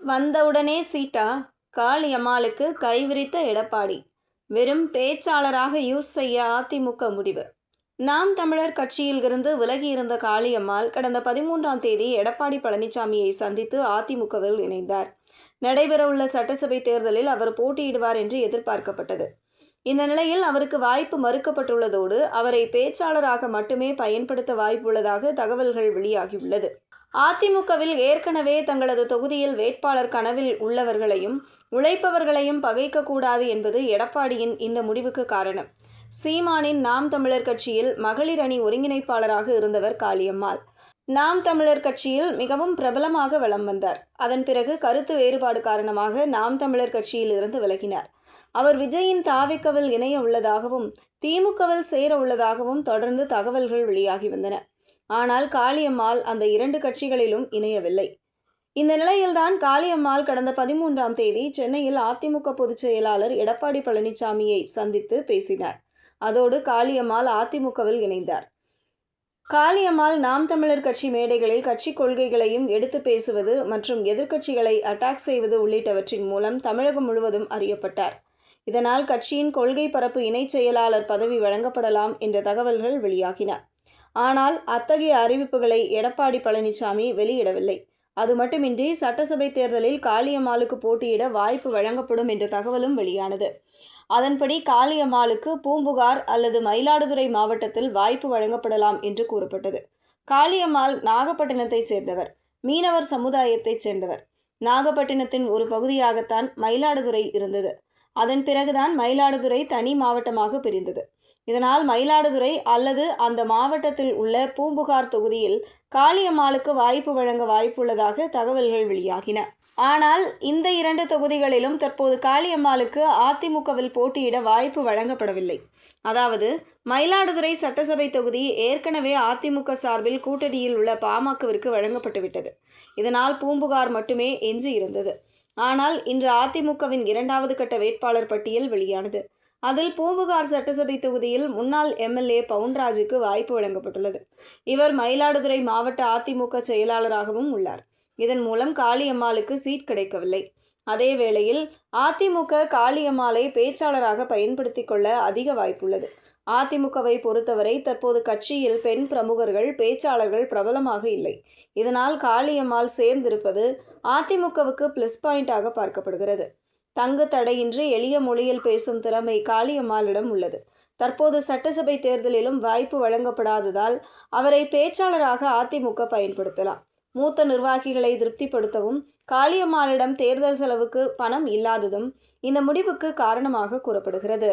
வந்தவுடனே சீட்டா? காளியம்மாளுக்கு கைவிரித்த எடப்பாடி. வெறும் பேச்சாளராக யூஸ் செய்ய அதிமுக முடிவு. நாம் தமிழர் கட்சியில் இருந்து விலகியிருந்த காளியம்மாள் கடந்த 13ஆம் தேதி எடப்பாடி பழனிசாமியை சந்தித்து அதிமுகவில் இணைந்தார். நடைபெறவுள்ள சட்டசபை தேர்தலில் அவர் போட்டியிடுவார் என்று எதிர்பார்க்கப்பட்டது. இந்த நிலையில் அவருக்கு வாய்ப்பு மறுக்கப்பட்டுள்ளதோடு அவரை பேச்சாளராக மட்டுமே பயன்படுத்த வாய்ப்புள்ளதாக தகவல்கள் வெளியாகியுள்ளது. அதிமுகவில் ஏற்கனவே தங்களது தொகுதியில் வேட்பாளர் கனவில் உள்ளவர்களையும் உழைப்பவர்களையும் பகைக்கக்கூடாது என்பது எடப்பாடியின் இந்த முடிவுக்கு காரணம். சீமானின் நாம் தமிழர் கட்சியில் மகளிர் அணி ஒருங்கிணைப்பாளராக இருந்தவர் காளியம்மாள். நாம் தமிழர் கட்சியில் மிகவும் பிரபலமாக வலம் வந்தார். அதன் பிறகு கருத்து வேறுபாடு காரணமாக நாம் தமிழர் கட்சியில் இருந்து விலகினார். அவர் விஜயின் தாவேக்காவில் இணைய உள்ளதாகவும் திமுகவில் சேர உள்ளதாகவும் தொடர்ந்து தகவல்கள் வெளியாகி வந்தன. ஆனால் காளியம்மாள் அந்த 2 கட்சிகளிலும் இணையவில்லை. இந்த நிலையில்தான் காளியம்மாள் கடந்த 13ஆம் தேதி சென்னையில் அதிமுக பொதுச் செயலாளர் எடப்பாடி பழனிசாமியை சந்தித்து பேசினார். அதோடு காளியம்மாள் அதிமுகவில் இணைந்தார். காளியம்மாள் நாம் தமிழர் கட்சி மேடைகளில் கட்சி கொள்கைகளையும் எடுத்து பேசுவது மற்றும் எதிர்க்கட்சிகளை அட்டாக் செய்வது உள்ளிட்டவற்றின் மூலம் தமிழகம் முழுவதும் அறியப்பட்டார். இதனால் கட்சியின் கொள்கை பரப்பு இணைச் செயலாளர் பதவி வழங்கப்படலாம் என்ற தகவல்கள் வெளியாகின. ஆனால் அத்தகைய அறிவிப்புகளை எடப்பாடி பழனிசாமி வெளியிடவில்லை. அது மட்டுமின்றி சட்டசபை தேர்தலில் காளியம்மாளுக்கு போட்டியிட வாய்ப்பு வழங்கப்படும் என்ற தகவலும் வெளியானது. அதன்படி காளியம்மாளுக்கு பூம்புகார் அல்லது மயிலாடுதுறை மாவட்டத்தில் வாய்ப்பு வழங்கப்படலாம் என்று கூறப்பட்டது. காளியம்மாள் நாகப்பட்டினத்தைச் சேர்ந்தவர், மீனவர் சமுதாயத்தைச் சேர்ந்தவர். நாகப்பட்டினத்தின் ஒரு பகுதியாகத்தான் மயிலாடுதுறை இருந்தது. அதன் பிறகுதான் மயிலாடுதுறை தனி மாவட்டமாக பிரிந்தது. இதனால் மயிலாடுதுறை அல்லது அந்த மாவட்டத்தில் உள்ள பூம்புகார் தொகுதியில் காளியம்மாளுக்கு வாய்ப்பு வழங்க வாய்ப்புள்ளதாக தகவல்கள் வெளியாகின. ஆனால் இந்த 2 தொகுதிகளிலும் தற்போது காளியம்மாளுக்கு அதிமுகவில் போட்டியிட வாய்ப்பு வழங்கப்படவில்லை. அதாவது மயிலாடுதுறை சட்டசபை தொகுதி ஏற்கனவே அதிமுக சார்பில் கூட்டணியில் உள்ள பாமகவிற்கு வழங்கப்பட்டுவிட்டது. இதனால் பூம்புகார் மட்டுமே எஞ்சி இருந்தது. ஆனால் இன்று அதிமுகவின் 2வது கட்ட வேட்பாளர் பட்டியல் வெளியானது. அதில் பூம்புகார் சட்டசபை தொகுதியில் முன்னாள் எம்எல்ஏ பவுன்ராஜுக்கு வாய்ப்பு வழங்கப்பட்டுள்ளது. இவர் மயிலாடுதுறை மாவட்ட அதிமுக செயலாளராகவும் உள்ளார். இதன் மூலம் காளியம்மாளுக்கு சீட் கிடைக்கவில்லை. அதே வேளையில் அதிமுக காளியம்மாளை பேச்சாளராக பயன்படுத்திக் கொள்ள அதிக வாய்ப்புள்ளது. அதிமுகவை பொறுத்தவரை தற்போது கட்சியில் பெண் பிரமுகர்கள், பேச்சாளர்கள் பிரபலமாக இல்லை. இதனால் காளியம்மாள் சேர்ந்திருப்பது அதிமுகவுக்கு பிளஸ் பாயிண்டாக பார்க்கப்படுகிறது. தங்கு தடையின்றி எளிய மொழியில் பேசும் திறமை காளியம்மாளிடம் உள்ளது. தற்போது சட்டசபை தேர்தலிலும் வாய்ப்பு வழங்கப்படாததால் அவரை பேச்சாளராக அதிமுக பயன்படுத்தலாம். மூத்த நிர்வாகிகளை திருப்திப்படுத்தவும் காளியம்மாளிடம் தேர்தல் செலவுக்கு பணம் இல்லாததும் இந்த முடிவுக்கு காரணமாக கூறப்படுகிறது.